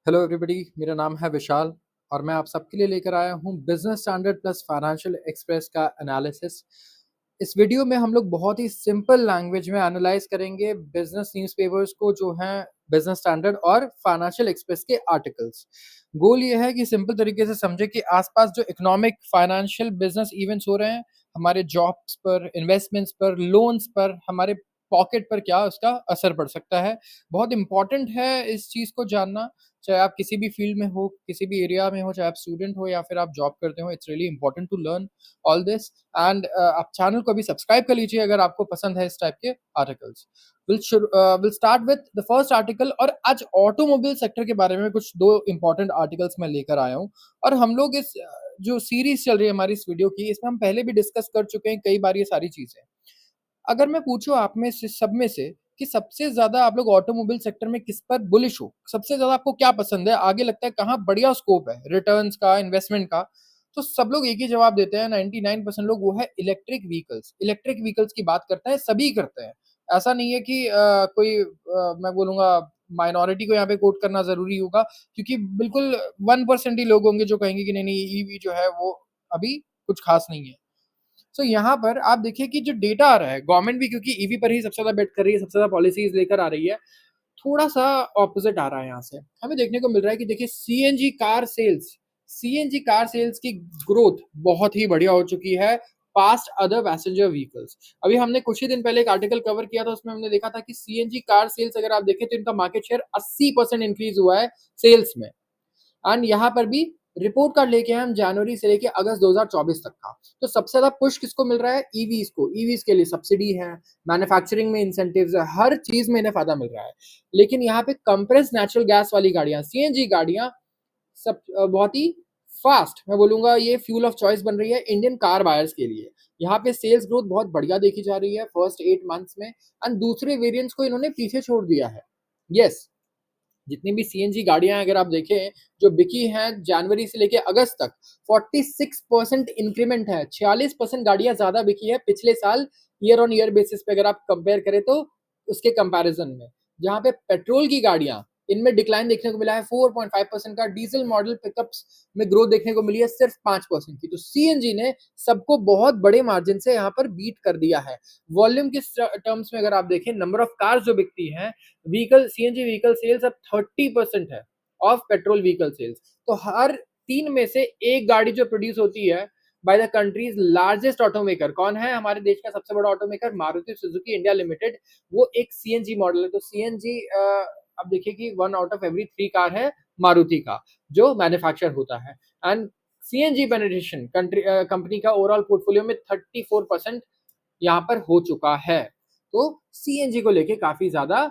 Hello everybody, मेरा नाम है विशाल और मैं आप सबके लिए लेकर आया हूँ business standard plus financial express का एनालिसिस। इस वीडियो में हम लोग बहुत ही सिंपल लैंग्वेज में एनालाइज करेंगे बिजनेस न्यूज़पेपर्स को जो हैं बिजनेस स्टैंडर्ड और फाइनेंशियल एक्सप्रेस के आर्टिकल्स। गोल ये है कि सिंपल तरीके से समझे कि आसपास जो इकोनॉमिक फाइनेंशियल बिजनेस इवेंट्स हो रहे हैं, हमारे जॉब्स पर, इन्वेस्टमेंट्स पर, लोन्स पर, हमारे पॉकेट पर क्या उसका असर पड़ सकता है। बहुत इंपॉर्टेंट है इस चीज़ को जानना, चाहे आप किसी भी फील्ड में हो, किसी भी एरिया में हो, चाहे आप स्टूडेंट हो या फिर आप जॉब करते हो। It's really important to learn all this. And आप चैनल को भी सब्सक्राइब कर लीजिए अगर आपको पसंद है इस टाइप के articles. Will start with the first article. और आज ऑटोमोबाइल सेक्टर के बारे में कुछ दो इंपॉर्टेंट आर्टिकल्स मैं लेकर आया हूँ। और हम लोग इस जो सीरीज चल रही है हमारी इस वीडियो की, इसमें हम पहले भी डिस्कस कर चुके हैं कई बार ये सारी चीजें। अगर मैं पूछूं आप में से, सब में से, कि सबसे ज्यादा आप लोग ऑटोमोबाइल सेक्टर में किस पर बुलिश हो, सबसे ज्यादा आपको क्या पसंद है, आगे लगता है कहाँ बढ़िया स्कोप है रिटर्न्स का, इन्वेस्टमेंट का, तो सब लोग एक ही जवाब देते हैं। 99% लोग वो है इलेक्ट्रिक व्हीकल्स। इलेक्ट्रिक व्हीकल्स की बात करते हैं, सभी करते हैं। ऐसा नहीं है कि मैं बोलूंगा माइनॉरिटी को यहाँ पे कोट करना जरूरी होगा, क्योंकि बिल्कुल 1% ही लोग होंगे जो कहेंगे कि नहीं नहीं, ईवी जो है वो अभी कुछ खास नहीं है। सो यहाँ पर आप देखिए कि जो डेटा आ रहा है, गवर्नमेंट भी क्योंकि ईवी पर ही सबसे ज्यादा बेट कर रही है, सबसे ज्यादा पॉलिसीज लेकर आ रही है, थोड़ा सा ऑपोजिट आ रहा है। यहाँ से हमें देखने को मिल रहा है कि देखिए सीएनजी कार सेल्स की ग्रोथ बहुत ही बढ़िया हो चुकी है पास्ट अदर पैसेंजर व्हीकल्स। अभी हमने कुछ ही दिन पहले एक आर्टिकल कवर किया था, उसमें हमने देखा था कि सीएनजी कार सेल्स अगर आप देखें तो इनका मार्केट शेयर 80% इंक्रीज हुआ है सेल्स में। एंड यहाँ पर भी रिपोर्ट कार्ड लेके हम जनवरी से लेके अगस्त 2024 तक का। तो सबसे ज्यादा पुश किसको मिल रहा है? ईवीज को। ईवीज के लिए सब्सिडी है, मैन्युफैक्चरिंग में इंसेंटिव्स है, हर चीज में इन्हें फायदा मिल रहा है। लेकिन यहाँ पे कंप्रेस नेचुरल गैस वाली गाड़ियां, सीएनजी गाड़ियां, सब बहुत ही फास्ट, मैं बोलूंगा ये फ्यूल ऑफ चॉइस बन रही है इंडियन कार बायर्स के लिए। यहाँ पे सेल्स ग्रोथ बहुत बढ़िया देखी जा रही है फर्स्ट 8 मंथ्स में। एंड दूसरे वेरिएंट्स को इन्होंने पीछे छोड़ दिया है। यस, जितनी भी सीएनजी गाड़ियां अगर आप देखें जो बिकी हैं जनवरी से लेके अगस्त तक, 46% इंक्रीमेंट है। 46% गाड़ियां ज्यादा बिकी है पिछले साल, ईयर ऑन ईयर बेसिस पे अगर आप कंपेयर करें तो उसके कंपैरिजन में। जहां पे पेट्रोल की गाड़ियां, इनमें डिक्लाइन देखने को मिला है 4.5% का। डीजल मॉडल पिकअप्स में ग्रोथ देखने को मिली है सिर्फ 5% की। तो सीएनजी ने सबको बहुत बड़े मार्जिन से यहाँ पर बीट कर दिया है। वॉल्यूम के टर्म्स में अगर आप देखें, नंबर ऑफ कार्स जो बिकती हैं, व्हीकल सीएनजी व्हीकल सेल्स अब 30% है ऑफ पेट्रोल व्हीकल सेल्स। तो हर 3 में से एक गाड़ी जो प्रोड्यूस होती है by the countries largest automaker, कौन है? हमारे देश का सबसे बड़ा automaker Maruti Suzuki India limited. वो एक सीएनजी मॉडल है। तो सीएनजी अब देखिए कि 1 आउट ऑफ एवरी 3 कार है मारुति का जो मैन्युफैक्चर होता है। एंड सीएनजी पेनिट्रेशन कंपनी का ओवरऑल पोर्टफोलियो में 34% यहाँ पर हो चुका है। तो सीएनजी को लेके काफी ज्यादा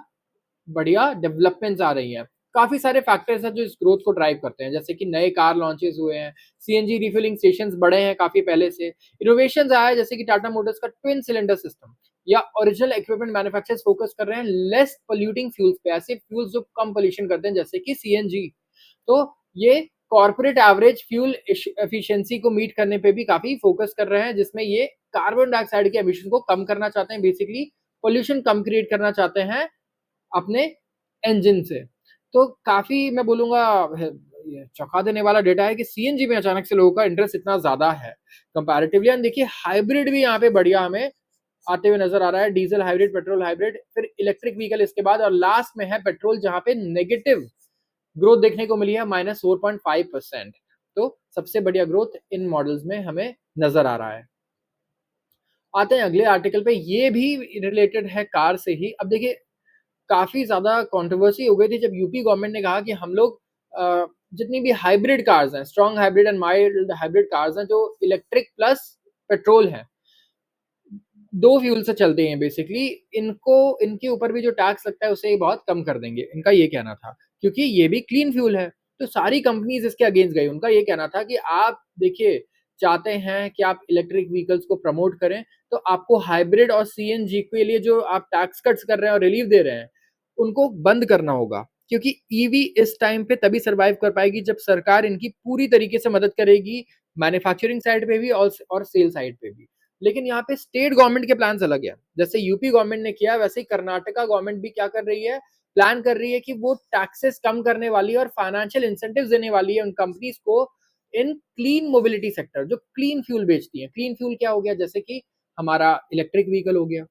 बढ़िया डेवलपमेंट्स आ रही हैं। काफी सारे फैक्टर्स हैं जो इस ग्रोथ को ड्राइव करते हैं, जैसे कि नए कार लॉन्चेस हुए हैं, सीएनजी रिफिलिंग स्टेशंस बढ़े हैं काफी पहले से, इनोवेशंस आया है जैसे कि टाटा मोटर्स का ट्विन सिलेंडर सिस्टम, या ओरिजिनल इक्विपमेंट मैन्युफैक्चरर्स फोकस कर रहे हैं लेस पोल्यूटिंग फ्यूल्स पे, ऐसे फ्यूल्स जो कम पोल्यूशन करते हैं जैसे कि सीएनजी। तो ये कॉर्पोरेट एवरेज फ्यूल एफिशिएंसी को मीट करने पे भी काफी फोकस कर रहे हैं, जिसमें ये कार्बन डाइऑक्साइड के एमिशन को कम करना चाहते हैं, बेसिकली पोल्यूशन कम क्रिएट करना चाहते हैं अपने इंजन से। तो काफ़ी मैं बोलूँगा ये चौंका देने वाला डेटा है कि सीएनजी में अचानक से लोगों का इंटरेस्ट इतना ज़्यादा है कंपैरेटिवली। एंड देखिए हाइब्रिड भी यहाँ पे बढ़िया हमें आते हुए नज़र आ रहा है। डीजल हाइब्रिड, पेट्रोल हाइब्रिड, फिर इलेक्ट्रिक व्हीकल इसके बाद, और लास्ट में है पेट्रोल जहाँ पे नेगेटिव ग्रोथ देखने को मिली है -4.5%। तो सबसे बढ़िया ग्रोथ इन मॉडल्स में हमें नज़र आ रहा है। आते हैं अगले आर्टिकल पे, ये भी रिलेटेड है कार से ही। अब देखिए काफ़ी ज़्यादा कंट्रोवर्सी हो गई थी जब यूपी गवर्नमेंट ने कहा कि हम लोग जितनी भी हाइब्रिड कार्स हैं, strong hybrid and mild hybrid cars हैं जो इलेक्ट्रिक प्लस पेट्रोल हैं, दो फ्यूल से चलते हैं बेसिकली, इनको इनके ऊपर भी जो टैक्स लगता है उसे बहुत कम कर देंगे, इनका ये कहना था, क्योंकि ये भी क्लीन फ्यूल है। तो सारी कंपनीज इसके अगेंस्ट गई। उनका ये कहना था कि आप देखिए चाहते हैं कि आप इलेक्ट्रिक व्हीकल्स को प्रमोट करें, तो आपको हाइब्रिड और सीएनजी के लिए जो आप टैक्स कट्स कर रहे हैं और रिलीफ दे रहे हैं उनको बंद करना होगा, क्योंकि ईवी इस टाइम पे तभी सर्वाइव कर पाएगी जब सरकार इनकी पूरी तरीके से मदद करेगी, मैन्युफैक्चरिंग साइड पे भी और सेल साइड पे भी। लेकिन यहाँ पे स्टेट गवर्नमेंट के प्लान्स अलग है। जैसे यूपी गवर्नमेंट ने किया वैसे ही कर्नाटका गवर्नमेंट भी क्या कर रही है, प्लान कर रही है कि वो टैक्सेस कम करने वाली है और फाइनेंशियल इंसेंटिव्स देने वाली है उन कंपनीज को इन क्लीन मोबिलिटी सेक्टर, जो क्लीन फ्यूल बेचती हैं। क्लीन फ्यूल क्या हो गया? जैसे कि हमारा इलेक्ट्रिक व्हीकल हो गया,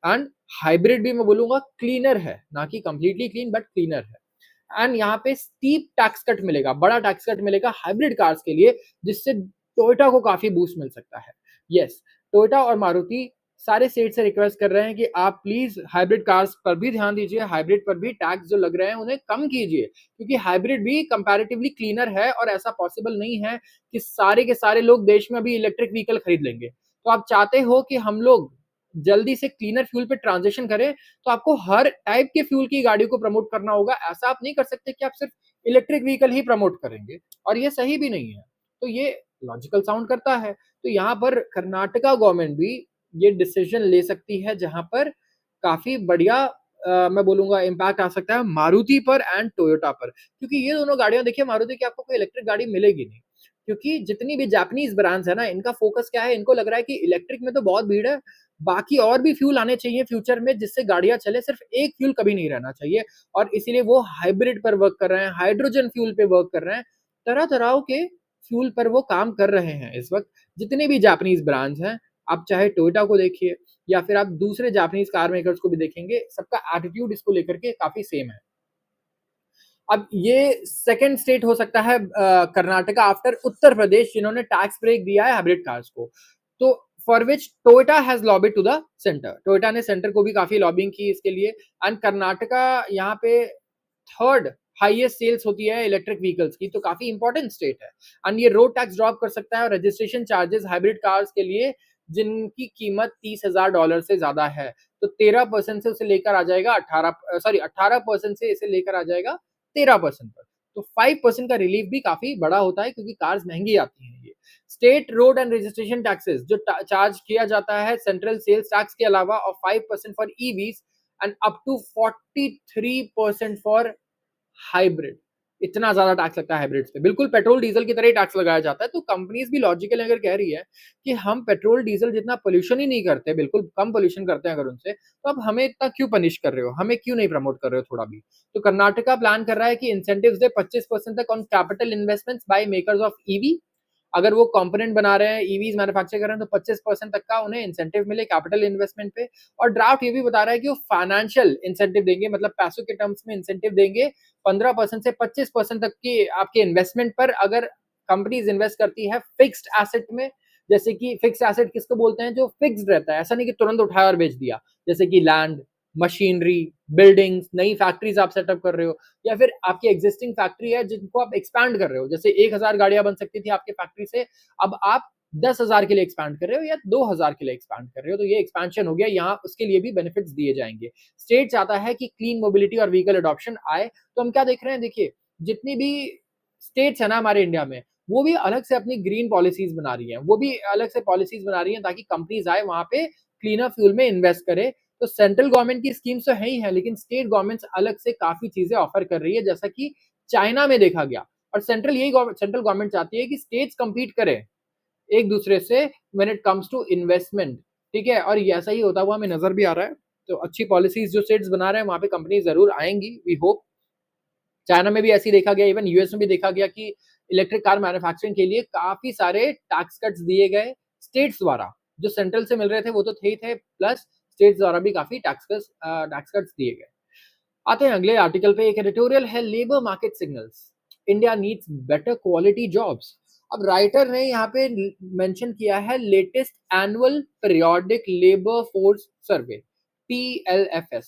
एंड हाइब्रिड भी मैं बोलूंगा क्लीनर है, ना कि कंप्लीटली क्लीन बट क्लीनर है। एंड यहाँ पे स्टीप टैक्स कट मिलेगा, बड़ा टैक्स कट मिलेगा हाइब्रिड कार्स के लिए, जिससे टोयोटा को काफी बूस्ट मिल सकता है। यस, टोयोटा और मारुति सारे स्टेट से रिक्वेस्ट कर रहे हैं कि आप प्लीज हाइब्रिड कार्स पर भी ध्यान दीजिए, हाइब्रिड पर भी टैक्स जो लग रहे हैं उन्हें कम कीजिए, क्योंकि हाइब्रिड भी कंपैरेटिवली क्लीनर है और ऐसा पॉसिबल नहीं है कि सारे के सारे लोग देश में अभी इलेक्ट्रिक व्हीकल खरीद लेंगे। तो आप चाहते हो कि हम लोग जल्दी से क्लीनर फ्यूल पे ट्रांजिशन करें, तो आपको हर टाइप के फ्यूल की गाड़ी को प्रमोट करना होगा। ऐसा आप नहीं कर सकते कि आप सिर्फ इलेक्ट्रिक व्हीकल ही प्रमोट करेंगे, और ये सही भी नहीं है। तो ये लॉजिकल साउंड करता है। तो यहाँ पर कर्नाटका गवर्नमेंट भी ये डिसीजन ले सकती है, जहां पर काफी बढ़िया मैं बोलूंगा इम्पैक्ट आ सकता है मारुति पर एंड टोयोटा पर, क्योंकि ये दोनों गाड़ियां देखिए, मारुति की आपको कोई इलेक्ट्रिक गाड़ी मिलेगी नहीं, क्योंकि जितनी भी जापानीज ब्रांड्स है ना, इनका फोकस क्या है, इनको लग रहा है कि इलेक्ट्रिक में तो बहुत भीड़ है, बाकी और भी फ्यूल आने चाहिए फ्यूचर में जिससे गाड़ियां चले, सिर्फ एक फ्यूल कभी नहीं रहना चाहिए। और इसीलिए वो हाइब्रिड पर वर्क कर रहे हैं, हाइड्रोजन फ्यूल पे वर्क कर रहे हैं, तरह तरह के फ्यूल पर वो काम कर रहे हैं इस वक्त। जितने भी जापानीज ब्रांड्स हैं, आप चाहे टोयोटा को देखिए या फिर आप दूसरे जापानीज कार मेकर्स को भी देखेंगे, सबका एटीट्यूड इसको लेकर के काफी सेम है। अब ये सेकंड स्टेट हो सकता है कर्नाटका आफ्टर उत्तर प्रदेश, जिन्होंने टैक्स ब्रेक दिया है हाइब्रिड कार्स को। तो for which Toyota has lobbied to the centre, Toyota ने सेंटर को भी काफी लॉबिंग की इसके लिए। एंड कर्नाटका यहाँ पे थर्ड हाईएस्ट सेल्स होती है इलेक्ट्रिक व्हीकल्स की, तो काफी इंपॉर्टेंट स्टेट है। एंड ये रोड टैक्स ड्रॉप कर सकता है और रजिस्ट्रेशन चार्जेस हाइब्रिड कार्स के लिए जिनकी कीमत $30,000 से ज्यादा है, तो 13% से उसे लेकर आ जाएगा 18% से इसे लेकर आ जाएगा 13% पर। तो 5% का रिलीफ भी काफी बड़ा होता है, क्योंकि कार्स महंगी आती हैं। ये state road and registration taxes जो चार्ज किया जाता है सेंट्रल सेल्स टैक्स के अलावा, और 5% for EVs and up to 43% for hybrid. इतना ज्यादा टैक्स लगता है हाइब्रिड्स पे, बिल्कुल पेट्रोल डीजल की तरह ही टैक्स लगाया जाता है। तो कंपनीज भी लॉजिकल अगर कह रही है कि हम पेट्रोल डीजल जितना पोल्यूशन ही नहीं करते, बिल्कुल कम पोल्यूशन करते हैं अगर उनसे, तो अब हमें इतना क्यों पनिश कर रहे हो, हमें क्यों नहीं प्रमोट कर रहे हो थोड़ा भी। तो कर्नाटका प्लान कर रहा है कि इंसेंटिव्स दे 25% तक on capital investments by makers of EV. अगर वो कंपोनेंट बना रहे हैं, ईवीज मैन्युफैक्चर कर रहे हैं, तो 25% तक का उन्हें इंसेंटिव मिले कैपिटल इन्वेस्टमेंट पे। और ड्राफ्ट ये भी बता रहा है कि वो फाइनेंशियल इंसेंटिव देंगे, मतलब पैसों के टर्म्स में इंसेंटिव देंगे 15% से 25% तक की आपके इन्वेस्टमेंट पर, अगर कंपनीज इन्वेस्ट करती है फिक्स्ड एसेट में। जैसे कि फिक्स्ड एसेट किसको बोलते हैं? जो फिक्स्ड रहता है, ऐसा नहीं कि तुरंत उठाया और बेच दिया। जैसे कि लैंड, मशीनरी, बिल्डिंग्स, नई फैक्ट्रीज आप सेटअप कर रहे हो, या फिर आपकी एग्जिस्टिंग फैक्ट्री है जिनको आप एक्सपैंड कर रहे हो। जैसे 1000 गाड़ियां बन सकती थी आपके फैक्ट्री से, अब आप 10,000 के लिए एक्सपैंड कर रहे हो या 2000 के लिए एक्सपैंड कर रहे हो, तो ये एक्सपेंशन हो गया, यहाँ उसके लिए भी बेनिफिट्स दिए जाएंगे। स्टेट चाहता है कि क्लीन मोबिलिटी और व्हीकल अडॉप्शन आए। तो हम क्या देख रहे हैं, देखिए जितनी भी स्टेट्स है ना हमारे इंडिया में, वो भी अलग से अपनी ग्रीन पॉलिसीज बना रही हैं, वो भी अलग से पॉलिसीज बना रही हैं ताकि कंपनीज आए वहां पे क्लीनर फ्यूल में इन्वेस्ट करे। तो सेंट्रल गवर्नमेंट की स्कीम्स तो है ही है, लेकिन स्टेट गवर्नमेंट्स अलग से काफी चीजें ऑफर कर रही है, जैसा कि चाइना में देखा गया। और सेंट्रल गवर्नमेंट चाहती है कि स्टेट्स compete करें एक दूसरे से when it comes to investment. ठीक है, और ऐसा ही होता हुआ हमें नजर भी आ रहा है। तो अच्छी पॉलिसीज जो स्टेट्स बना रहे हैं वहां पे कंपनी जरूर आएंगी, वी होप। चाइना में भी ऐसे ही देखा गया, इवन यूएस में भी देखा गया कि इलेक्ट्रिक कार मैन्युफैक्चरिंग के लिए काफी सारे टैक्स कट्स दिए गए स्टेट्स द्वारा। जो सेंट्रल से मिल रहे थे वो तो थे ही थे, प्लस स्टेट्स द्वारा भी काफी टैक्स कट्स दिए गए। आते हैं अगले आर्टिकल पे, एक एडिटोरियल है, labour market signals, India needs better quality jobs. अब राइटर ने यहाँ पे मेंशन किया है latest annual periodic labour force survey, PLFS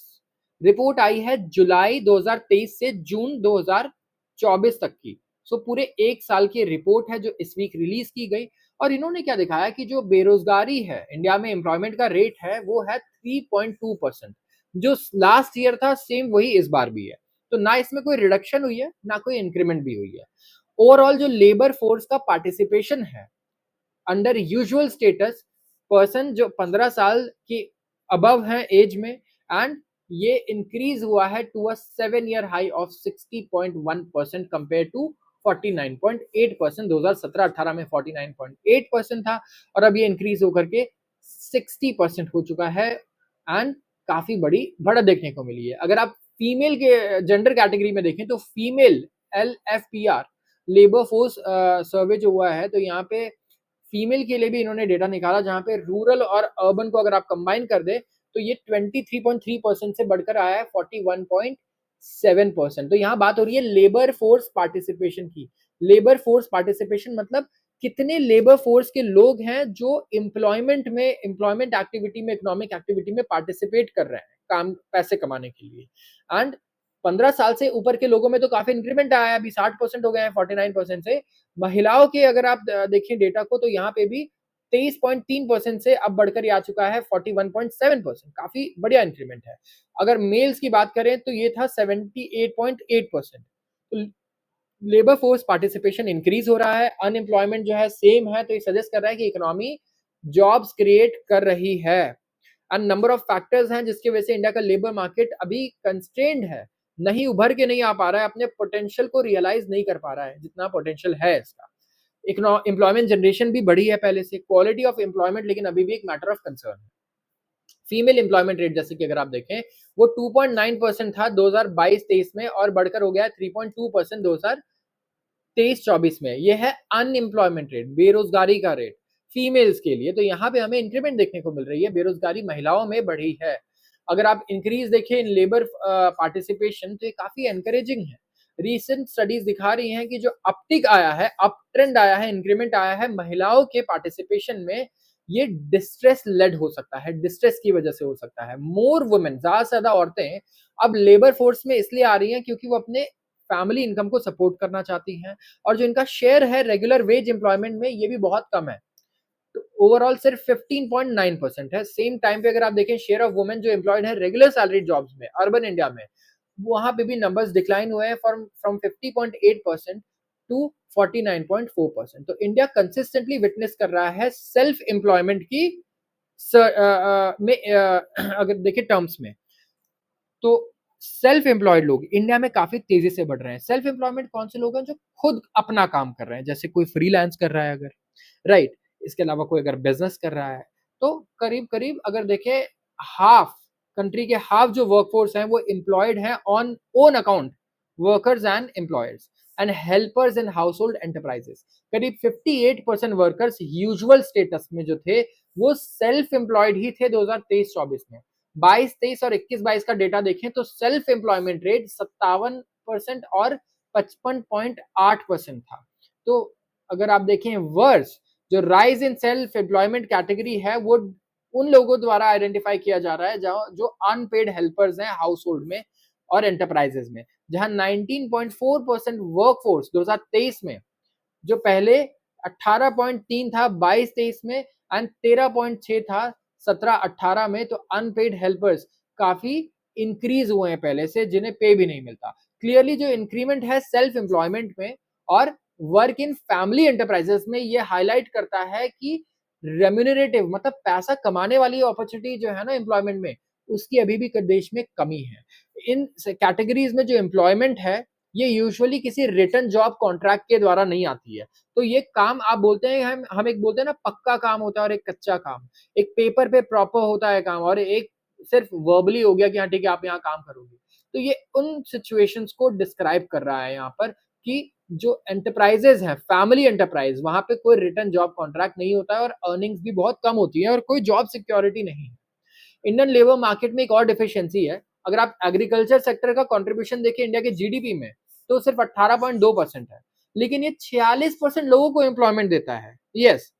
report आई है जुलाई 2023 से जून 2024 तक की। सो पूरे एक साल की रिपोर्ट है जो इस वीक रिलीज की गई। और इन्होंने क्या दिखाया कि जो बेरोजगारी है इंडिया में, एम्प्लॉयमेंट का रेट है वो है 3.2%। जो लास्ट ईयर था सेम वही इस बार भी है। तो ना इसमें कोई रिडक्शन हुई है ना कोई इंक्रीमेंट भी हुई है। ओवरऑल जो लेबर फोर्स का पार्टिसिपेशन है अंडर यूजुअल स्टेटस, पर्सन जो 15 साल की अबव है एज में, एंड ये इंक्रीज हुआ है to a 7 year high of 60.1% compare to 49.8%। 2017-18 में 49.8% था, और अब ये इंक्रीज होकर के 60% हो चुका है। एंड काफी बड़ी बढ़त देखने को मिली है। अगर आप फीमेल के जेंडर कैटेगरी में देखें तो फीमेल LFPR लेबर फोर्स सर्वे जो हुआ है, तो यहाँ पे फीमेल के लिए भी इन्होंने डेटा निकाला, जहाँ पे रूरल और अर्बन को अगर आप कंबाइन कर दें तो ये 23.3% से बढ़कर आया है 41.7%। तो यहाँ बात हो रही है लेबर फोर्स पार्टिसिपेशन की। लेबर फोर्स पार्टिसिपेशन मतलब कितने लेबर फोर्स के लोग हैं जो एम्प्लॉयमेंट एक्टिविटी में, इकोनॉमिक एक्टिविटी में पार्टिसिपेट कर रहे हैं काम, पैसे कमाने के लिए। एंड 15 साल से ऊपर के लोगों में तो काफी इंक्रीमेंट आया है, अभी 60% हो गए हैं 49% से। महिलाओं के अगर आप देखें डेटा को, तो यहाँ पे भी 23.3% से अब बढ़कर ये आ चुका है 41.7%, काफी बढ़िया इंक्रीमेंट है। अगर मेल्स की बात करें तो ये था 78.8%। तो लेबर फोर्स पार्टिसिपेशन इंक्रीज हो रहा है, अनएम्प्लॉयमेंट जो है सेम है, तो ये सजेस्ट कर रहा है कि इकोनॉमी जॉब्स क्रिएट कर रही है। एंड नंबर ऑफ फैक्टर्स हैं जिसकी वजह से इंडिया का लेबर मार्केट अभी कंस्ट्रेंड है, नहीं उभर के नहीं आ पा रहा है, अपने पोटेंशियल को रियलाइज नहीं कर पा रहा है जितना पोटेंशियल है इसका। एम्प्लॉयमेंट जनरेशन भी बढ़ी है पहले से, क्वालिटी ऑफ एम्प्लॉयमेंट लेकिन अभी भी एक मैटर ऑफ कंसर्न है। फीमेल एम्प्लॉयमेंट रेट जैसे कि अगर आप देखें वो 2.9% था 2022-23 में, और बढ़कर हो गया 3.2% 2023-24 में। ये है अनएम्प्लॉयमेंट रेट, बेरोजगारी का रेट फीमेल्स के लिए। तो यहाँ पे हमें इंक्रीमेंट देखने को मिल रही है, बेरोजगारी महिलाओं में बढ़ी है। अगर आप इंक्रीज देखें इन लेबर पार्टिसिपेशन, तो ये काफी एनकरेजिंग है। रीसेंट स्टडीज दिखा रही हैं कि जो अपटिक आया है, अप ट्रेंड आया है, इंक्रीमेंट आया है महिलाओं के पार्टिसिपेशन में, ये डिस्ट्रेस लेड हो सकता है, डिस्ट्रेस की वजह से हो सकता है। मोर वुमेन, ज्यादा से ज्यादा औरतें अब लेबर फोर्स में इसलिए आ रही हैं क्योंकि वो अपने फैमिली इनकम को सपोर्ट करना चाहती हैं, और जो इनका शेयर है रेगुलर वेज एम्प्लॉयमेंट में, ये भी बहुत कम है। तो ओवरऑल सिर्फ 15.9% है। सेम टाइम पे अगर आप देखें शेयर ऑफ वुमेन जो एम्प्लॉयड है रेगुलर सैलरी जॉब्स में अर्बन इंडिया में, वहां पे भी नंबर्स डिक्लाइन हुए हैं फ्रॉम 50.8% टू 49.4%। तो इंडिया कंसिस्टेंटली विटनेस कर रहा है सेल्फ एम्प्लॉयमेंट की अगर देखें टर्म्स में, तो सेल्फ एम्प्लॉयड लोग इंडिया में काफी तेजी से बढ़ रहे हैं। सेल्फ एम्प्लॉयमेंट कौन से लोग हैं? जो खुद अपना काम कर रहे हैं, जैसे कोई फ्रीलांस कर रहा है अगर, राइट, इसके अलावा कोई अगर बिजनेस कर रहा है, तो करीब करीब अगर देखें हाफ, कंट्री के हाफ जो वर्कफोर्स हैं वो एम्प्लॉयड हैं on own account, workers and employers and helpers in house hold enterprises. करीब 58% वर्कर्स यूजुअल स्टेटस में जो थे वो सेल्फ एम्प्लॉयड ही थे 2023-24 में। 22-23 और 21-22 का डेटा देखें तो सेल्फ एम्प्लॉयमेंट रेट 57% और 55.8% था। तो अगर आप देखें वर्स, जो rise in self employment category है वो उन लोगों द्वारा आइडेंटिफाई किया जा रहा है जो अनपेड हेल्पर्स हैं हाउस होल्ड में और एंटरप्राइजेस में, जहां 19.4% वर्कफोर्स 2023 में, जो पहले 18.3 था 22-23 में एंड 13.6 था 17-18 में। तो अनपेड हेल्पर्स काफी इंक्रीज हुए हैं पहले से, जिन्हें पे भी नहीं मिलता। क्लियरली जो इंक्रीमेंट है सेल्फ एम्प्लॉयमेंट में और वर्क इन फैमिली एंटरप्राइजेस में, ये हाईलाइट करता है कि रेम्यूनरेटिव मतलब पैसा कमाने वाली अपॉर्चुनिटी जो है ना एम्प्लॉयमेंट में, उसकी अभी भी देश में कमी है। इन कैटेगरीज में जो एम्प्लॉयमेंट है ये यूजुअली किसी रिटर्न जॉब कॉन्ट्रैक्ट के द्वारा नहीं आती है। तो ये काम आप बोलते हैं, हम एक बोलते हैं ना पक्का काम होता है और एक कच्चा काम, एक पेपर पे प्रॉपर होता है काम, और एक सिर्फ वर्बली हो गया कि हाँ ठीक है आप यहाँ काम करोगे। तो ये उन सिचुएशंस को डिस्क्राइब कर रहा है यहाँ पर कि जो एंटरप्राइजेज हैं, फैमिली एंटरप्राइज, वहां पे कोई रिटर्न जॉब कॉन्ट्रैक्ट नहीं होता है और अर्निंग्स भी बहुत कम होती है और कोई जॉब सिक्योरिटी नहीं है। इंडियन लेबर मार्केट में एक और डिफिशियंसी है, अगर आप एग्रीकल्चर सेक्टर का कंट्रीब्यूशन देखें इंडिया के जीडीपी में, तो सिर्फ 18.2% है, लेकिन ये 46% लोगों को एम्प्लॉयमेंट देता है। यस,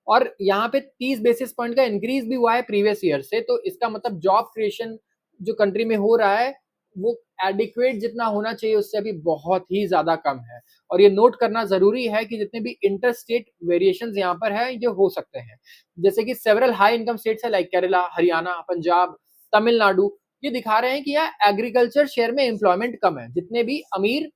और यहाँ पे 30 बेसिस पॉइंट का इंक्रीज भी हुआ है प्रीवियस ईयर से। तो इसका मतलब जॉब क्रिएशन जो कंट्री में हो रहा है वो एडिक्वेट जितना होना चाहिए उससे अभी बहुत ही ज्यादा कम है। और ये नोट करना जरूरी है कि जितने भी इंटर स्टेट वेरिएशंस यहाँ पर है ये हो सकते हैं, जैसे कि सेवरल हाई इनकम स्टेट्स है लाइक केरला, हरियाणा, पंजाब, तमिलनाडु, ये दिखा रहे हैं कि यहाँ एग्रीकल्चर शेयर में एम्प्लॉयमेंट कम है जितने भी अमीर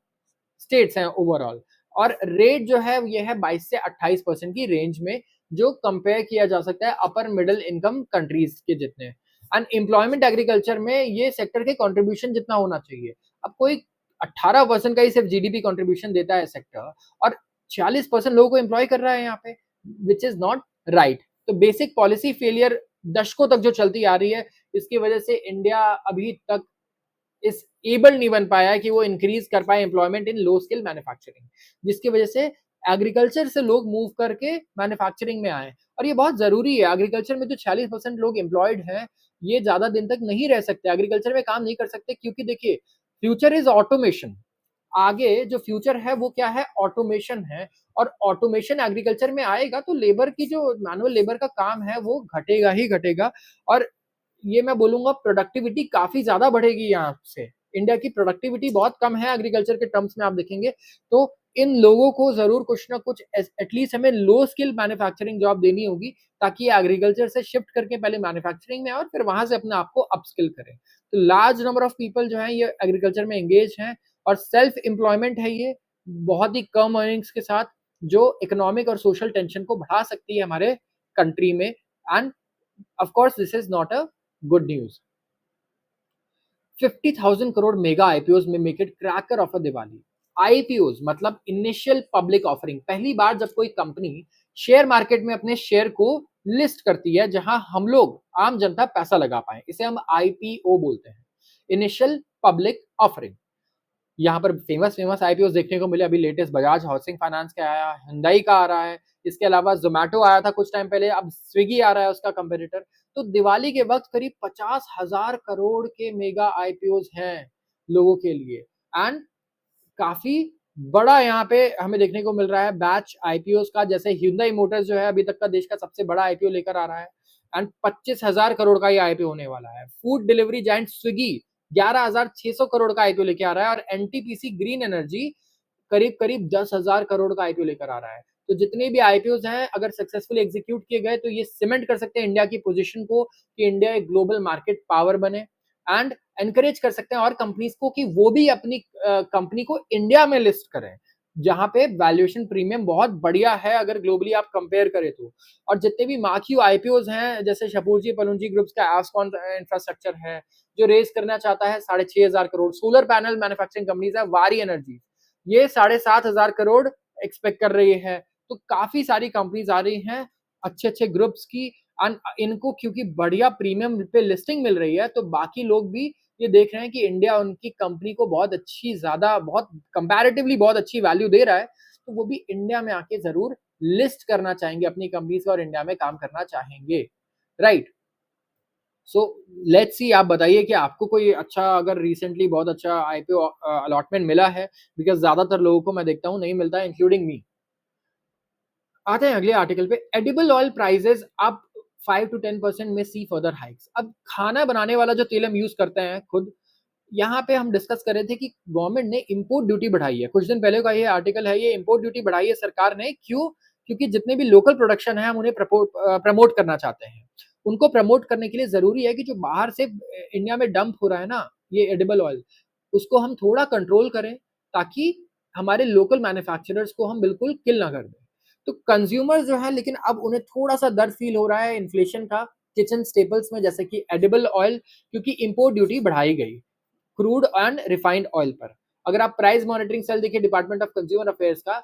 स्टेट्स हैं ओवरऑल। और रेट जो है ये है 22 से 28% की रेंज में, जो कंपेयर किया जा सकता है अपर मिडिल इनकम कंट्रीज के जितने। एंड एम्प्लॉयमेंट एग्रीकल्चर में ये सेक्टर के कंट्रीब्यूशन जितना होना चाहिए, अब कोई 18% का ही सिर्फ जीडीपी कंट्रीब्यूशन देता है सेक्टर, और 40% लोगों को एम्प्लॉय कर रहा है यहाँ पे, विच इज नॉट राइट। तो बेसिक पॉलिसी फेलियर दशकों तक जो चलती आ रही है, इसकी वजह से इंडिया अभी तक इस एबल नहीं बन पाया है कि वो इंक्रीज कर पाए employment in low skill manufacturing, जिसकी वजह से एग्रीकल्चर से लोग मूव करके मैन्युफैक्चरिंग में आए। और ये बहुत जरूरी है, एग्रीकल्चर में जो 46% लोग एम्प्लॉयड हैं, ये ज्यादा दिन तक नहीं रह सकते, एग्रीकल्चर में काम नहीं कर सकते, क्योंकि देखिए फ्यूचर इज ऑटोमेशन। आगे जो फ्यूचर है वो क्या है, ऑटोमेशन है। और ऑटोमेशन एग्रीकल्चर में आएगा तो लेबर की जो मैनुअल लेबर का काम है वो घटेगा ही घटेगा। और ये मैं बोलूंगा प्रोडक्टिविटी काफी ज्यादा बढ़ेगी यहाँ से। इंडिया की प्रोडक्टिविटी बहुत कम है एग्रीकल्चर के टर्म्स में आप देखेंगे तो। इन लोगों को जरूर कुछ ना कुछ एटलीस्ट हमें लो स्किल मैन्युफैक्चरिंग जॉब देनी होगी, ताकि एग्रीकल्चर से शिफ्ट करके पहले मैन्युफैक्चरिंग में और फिर वहां से अपने आप को अपस्किल करें। तो लार्ज नंबर ऑफ पीपल जो है ये एग्रीकल्चर में एंगेज हैं, और सेल्फ एम्प्लॉयमेंट है ये, बहुत ही कम अर्निंग्स के साथ, जो इकोनॉमिक और सोशल टेंशन को बढ़ा सकती है हमारे कंट्री में। And of course this is not a good news. 50,000 crore mega IPO में make it cracker of a Diwali. IPO मतलब इनिशियल पब्लिक ऑफरिंग, पहली बार जब कोई कंपनी शेयर मार्केट में अपने शेयर को लिस्ट करती है, जहां हम लोग आम जनता पैसा लगा पाए, इसे हम आईपीओ बोलते हैं, इनिशियल पब्लिक ऑफरिंग। यहाँ पर फेमस फेमस आईपीओ देखने को मिले, अभी लेटेस्ट बजाज हाउसिंग फाइनेंस का आया, हुंडई का आ रहा है, इसके अलावा जोमेटो आया था कुछ टाइम पहले, अब स्विगी आ रहा है उसका कंपेटिटर। तो दिवाली के वक्त करीब 50,000 करोड़ के मेगा आईपीओ हैं लोगों के लिए। एंड काफी बड़ा यहाँ पे हमें देखने को मिल रहा है बैच आईपीओ का, जैसे Hyundai मोटर्स जो है अभी तक का देश का सबसे बड़ा आईपीओ लेकर आ रहा है, एंड 25,000 करोड़ का ये आईपीओ होने वाला है। Food delivery giant Swiggy 11,600 crore का आईपीओ लेके आ रहा है, और एनटीपीसी ग्रीन एनर्जी करीब करीब 10,000 करोड़ का आईपीओ लेकर आ रहा है। तो जितने भी आईपीओ हैं अगर सक्सेसफुली एग्जीक्यूट किए गए तो ये सीमेंट कर सकते हैं इंडिया की पोजीशन को, कि इंडिया एक ग्लोबल मार्केट पावर बने। एंड एनकरेज कर सकते हैं और कंपनीज को कि वो भी अपनी कंपनी को इंडिया में लिस्ट करें, जहां पे वैल्यूएशन प्रीमियम बहुत बढ़िया है अगर ग्लोबली आप कंपेयर करें तो। और जितने भी मार्क्यू आईपीओ हैं, जैसे शपूरजी पलुंजी ग्रुप्स का एस्कॉन इंफ्रास्ट्रक्चर है, जो रेज करना चाहता है 6,500 crore. Solar panel manufacturing companies है वारी एनर्जी, ये 7,500 करोड़ एक्सपेक्ट कर रही है। तो काफी सारी कंपनीज आ रही हैं अच्छे अच्छे ग्रुप्स की। इनको क्योंकि बढ़िया प्रीमियम पे लिस्टिंग मिल रही है, तो बाकी लोग भी ये देख रहे हैं कि इंडिया उनकी कंपनी को बहुत अच्छी, ज्यादा बहुत कंपैरेटिवली बहुत अच्छी वैल्यू दे रहा है, तो वो भी इंडिया में आके जरूर लिस्ट करना चाहेंगे अपनी कंपनीज और इंडिया में काम करना चाहेंगे, राइट। सो लेट्स सी, आप बताइए कि आपको कोई अच्छा, अगर रिसेंटली बहुत अच्छा आईपीओ अलॉटमेंट मिला है, बिकॉज ज्यादातर लोगों को मैं देखता हूँ नहीं मिलता है, इंक्लूडिंग मी। आते हैं अगले आर्टिकल पे। एडिबल ऑयल प्राइसेस अब 5 to 10% में सी फर्दर हाइक्स। अब खाना बनाने वाला जो तेल हम यूज करते हैं खुद, यहाँ पे हम डिस्कस कर रहे थे कि गवर्नमेंट ने इंपोर्ट ड्यूटी बढ़ाई है, कुछ दिन पहले का ये आर्टिकल है, ये इंपोर्ट ड्यूटी बढ़ाई है सरकार ने, क्यों? क्योंकि जितने भी लोकल प्रोडक्शन है हम उन्हें प्रमोट करना चाहते हैं। उनको प्रमोट करने के लिए जरूरी है कि जो बाहर से इंडिया में डंप हो रहा है ना ये एडिबल ऑयल, उसको हम थोड़ा कंट्रोल करें, ताकि हमारे लोकल मैन्युफैक्चरर्स को हम बिल्कुल किल ना कर दें। तो कंज्यूमर जो है, लेकिन अब उन्हें थोड़ा सा दर्द फील हो रहा है इन्फ्लेशन का किचन स्टेपल्स में, जैसे कि एडिबल ऑयल, क्योंकि इंपोर्ट ड्यूटी बढ़ाई गई क्रूड एंड रिफाइंड ऑयल पर। अगर आप प्राइस मॉनिटरिंग सेल देखिए डिपार्टमेंट ऑफ कंज्यूमर अफेयर्स का,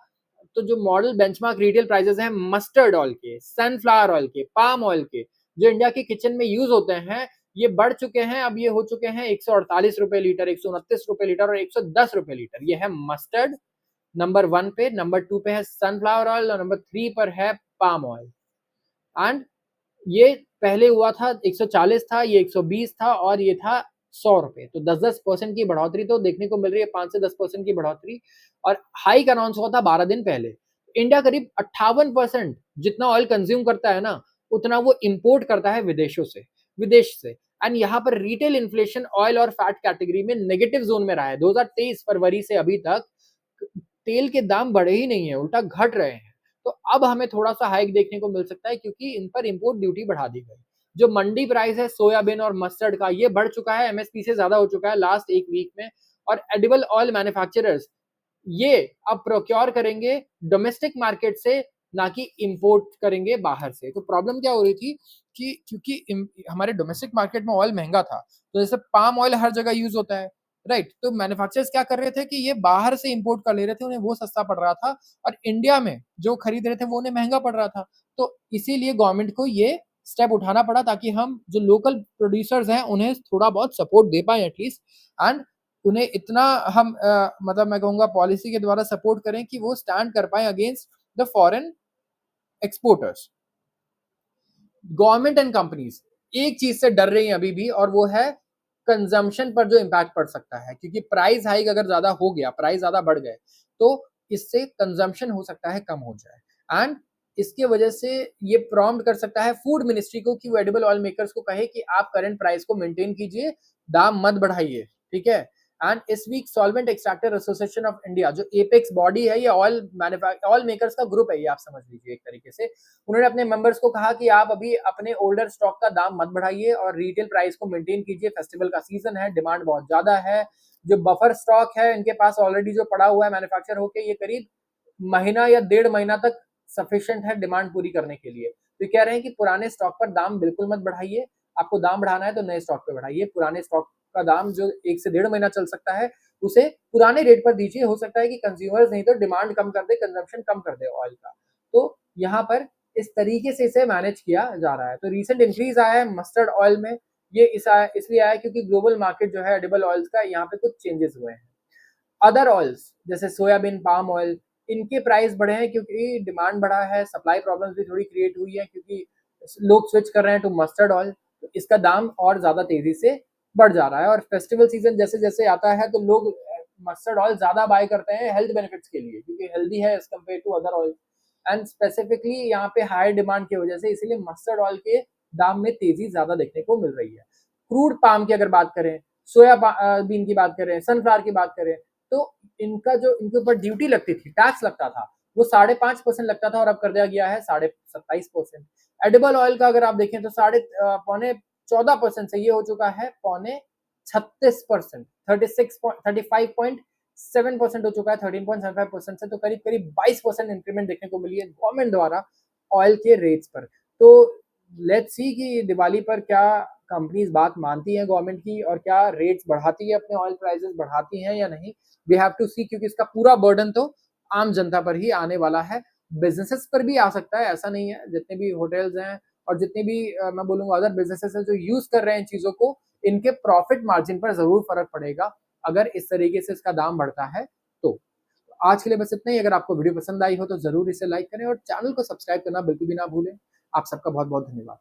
तो जो मॉडल बेंचमार्क रिटेल प्राइसेस हैं मस्टर्ड ऑयल के, सनफ्लावर ऑयल के, पाम ऑयल के, जो इंडिया के किचन में यूज होते हैं, ये बढ़ चुके हैं। अब ये हो चुके हैं 148 रुपए लीटर, 129 रुपए लीटर और 110 रुपए लीटर। ये है मस्टर्ड नंबर 1 पे, नंबर 2 पे है सनफ्लावर ऑयल और नंबर 3 पर है पाम ऑयल। एंड ये पहले हुआ था 140 था, ये 120 था और ये था 100 रुपए। तो 10-10% की बढ़ोतरी तो देखने को मिल रही है, 5 से 10% की बढ़ोतरी। और हाइक अनाउंस हुआ था 12 दिन पहले। इंडिया करीब 58% जितना ऑयल कंज्यूम करता है ना, उतना वो इंपोर्ट करता है विदेशों से, विदेश से। एंड यहाँ पर रिटेल इन्फ्लेशन ऑयल और फैट कैटेगरी में नेगेटिव जोन में रहा है। 2023 फरवरी से अभी तक तेल के दाम बढ़े ही नहीं है, उल्टा घट रहे हैं। तो अब हमें थोड़ा सा हाइक देखने को मिल सकता है, क्योंकि इन पर इंपोर्ट ड्यूटी बढ़ा दी गई। जो मंडी प्राइस है सोयाबीन और मस्टर्ड का, ये बढ़ चुका है, एमएसपी से ज्यादा हो चुका है लास्ट एक वीक में। और एडिबल ऑयल मैन्युफैक्चरर्स ये अब प्रोक्योर करेंगे डोमेस्टिक मार्केट से, ना कि इंपोर्ट करेंगे बाहर से। तो प्रॉब्लम क्या हो रही थी कि क्योंकि हमारे डोमेस्टिक मार्केट में ऑयल महंगा था, तो जैसे पाम ऑयल हर जगह यूज होता है, राइट। तो मैन्युफैक्चरर्स क्या कर रहे थे कि ये बाहर से इंपोर्ट कर ले रहे थे, उन्हें वो सस्ता पड़ रहा था, और इंडिया में जो खरीद रहे थे वो उन्हें महंगा पड़ रहा था। तो इसीलिए गवर्नमेंट को ये स्टेप उठाना पड़ा, ताकि हम जो लोकल प्रोड्यूसर्स हैं उन्हें थोड़ा बहुत सपोर्ट दे पाए एटलीस्ट। एंड उन्हें इतना हम मतलब मैं कहूँगा पॉलिसी के द्वारा सपोर्ट करें कि वो स्टैंड कर पाएँ against the foreign exporters. Government and companies एक चीज से डर रही हैं अभी भी, और वो है कंजम्पशन पर जो इम्पैक्ट पड़ सकता है, क्योंकि प्राइस हाइक अगर ज्यादा हो गया, प्राइस ज्यादा बढ़ गए, तो इससे कंजम्पशन हो सकता है कम हो जाए। एंड इसके वजह से ये प्रॉम्प्ट कर सकता है फूड मिनिस्ट्री को कि वो एडिबल ऑयल मेकर्स को कहे कि आप करंट प्राइस को मेंटेन कीजिए, दाम मत बढ़ाइए, ठीक है। एंड इस week solvent extractor association of India, जो एपेक्स बॉडी है, ये ऑयल मेकर्स का ग्रुप है, ये आप समझ लीजिए एक तरीके से। उन्होंने अपने मेंबर्स को कहा कि आप अभी अपने ओल्डर स्टॉक का दाम मत बढ़ाइए और रिटेल प्राइस को मेंटेन कीजिए, फेस्टिवल का सीजन है, डिमांड बहुत ज्यादा है। जो बफर स्टॉक है इनके पास ऑलरेडी जो पड़ा हुआ है मैन्युफैक्चर होके, ये करीब महीना या 1.5 महीना तक सफिशिएंट है डिमांड पूरी करने के लिए। तो कह रहे हैं कि पुराने स्टॉक पर दाम बिल्कुल मत बढ़ाइए, आपको दाम बढ़ाना है तो नए स्टॉक पे बढ़ाइए, पुराने स्टॉक का दाम जो 1 से 1.5 महीना चल सकता है उसे पुराने रेट पर दीजिए। हो सकता है कि कंज्यूमर्स नहीं तो डिमांड कम कर दे, कंजम्पशन कम कर दे ऑयल का। तो यहाँ पर इस तरीके से इसे मैनेज किया जा रहा है। तो रिसेंट इंक्रीज आया है मस्टर्ड ऑयल में, ये इसलिए आया क्योंकि ग्लोबल मार्केट जो है एडिबल ऑयल्स का, यहाँ पे कुछ चेंजेस हुए हैं। अदर ऑयल्स जैसे सोयाबीन, पाम ऑयल, इनके प्राइस बढ़े हैं क्योंकि डिमांड बढ़ा है, सप्लाई प्रॉब्लम्स भी थोड़ी क्रिएट हुई है क्योंकि लोग स्विच कर रहे हैं टू मस्टर्ड ऑयल, तो इसका दाम और ज्यादा तेजी से बढ़ जा रहा है। और फेस्टिवल सीजन जैसे जैसे आता है तो लोग मस्टर्ड ऑयल ज्यादा बाय करते हैं हेल्थ बेनिफिट्स के लिए, क्योंकि हेल्दी है as compare to other oil. And specifically यहाँ पे हाई डिमांड की वजह से इसीलिए मस्टर्ड ऑयल के दाम में तेजी ज्यादा देखने को मिल रही है। क्रूड पाम की अगर बात करें, सोया बीन की बात करें, सनफ्लावर की बात करें, तो इनका जो इनके ऊपर ड्यूटी लगती थी, टैक्स लगता था, वो 5.5% लगता था और अब कर दिया गया है 27.5%। एडिबल ऑयल का अगर आप देखें तो 14.5% से ये हो चुका है 36%, 35.7% हो चुका है 13.75% से, तो करीब करीब 22% इंक्रीमेंट देखने को मिली है गवर्नमेंट द्वारा ऑयल के रेट्स पर। तो लेट्स सी कि दिवाली पर क्या कंपनीज बात मानती है गवर्नमेंट की और क्या रेट्स बढ़ाती है, अपने ऑयल प्राइसेस बढ़ाती हैं या नहीं। वी हैव टू सी, क्योंकि इसका पूरा बर्डन तो आम जनता पर ही आने वाला है। बिजनेसेस पर भी आ सकता है, ऐसा नहीं है। जितने भी होटल्स हैं और जितने भी मैं बोलूंगा अदर बिजनेसेस हैं जो यूज कर रहे हैं इन चीजों को, इनके प्रॉफिट मार्जिन पर जरूर फर्क पड़ेगा अगर इस तरीके से इसका दाम बढ़ता है तो। आज के लिए बस इतना ही। अगर आपको वीडियो पसंद आई हो तो जरूर इसे लाइक करें और चैनल को सब्सक्राइब करना बिल्कुल भी ना भूलें। आप सबका बहुत बहुत धन्यवाद।